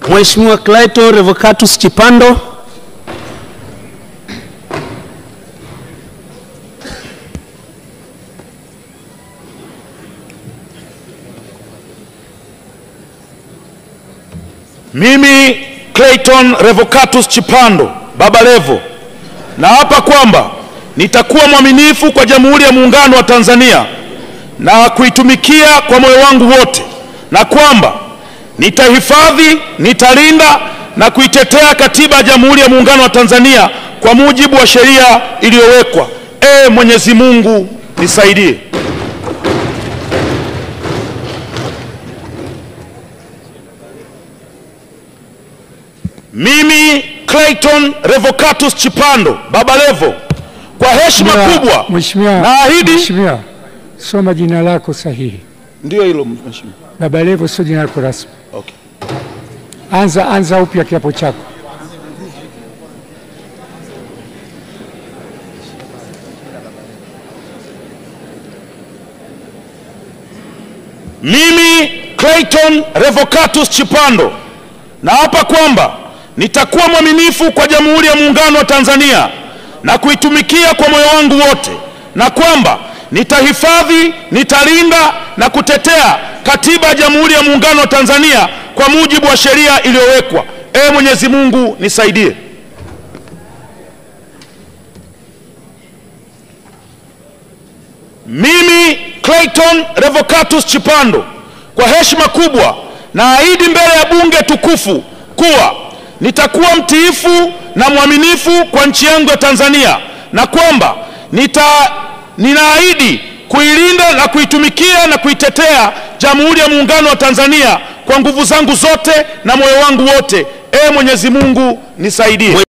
Mheshimiwa Clayton Revocatus Chipando. Mimi Clayton Revocatus Chipando, Baba Levo, naapa kwamba nitakuwa mwaminifu kwa Jamhuri ya Muungano wa Tanzania na kuitumikia kwa moyo wangu wote, na kwamba nitahifadhi, nitalinda na kuitetea Katiba ya Jamhuri ya Muungano wa Tanzania kwa mujibu wa sheria iliyowekwa. Mwenyezi Mungu nisaidie. Mimi Clayton Revocatus Chipando, Baba Levo, kwa heshima kubwa naahidi. Mheshimiwa, soma jina lako sahihi. Ndio hilo Mheshimiwa. Baba Levo sio jina lako rasmi. Okay. Anza upya kiapo chako. Mimi Clayton Revocatus Chipando naapa kwamba nitakuwa mwaminifu kwa Jamhuri ya Muungano wa Tanzania na kuitumikia kwa moyo wangu wote, na kwamba nitahifadhi, nitalinda na kutetea Katiba ya Jamhuri ya Muungano wa Tanzania kwa mujibu wa sheria iliyowekwa. Mwenyezi Mungu nisaidie. Mimi Clayton Revocatus Chipando, kwa heshima kubwa naahidi mbele ya bunge tukufu kuwa nitakuwa mtiifu na mwaminifu kwa nchi yangu ya Tanzania, na kwamba ninaahidi kuilinda na kuitumikia na kuitetea Jamhuri ya Muungano wa Tanzania kwa nguvu zangu zote na moyo wangu wote. Mwenyezi Mungu nisaidie.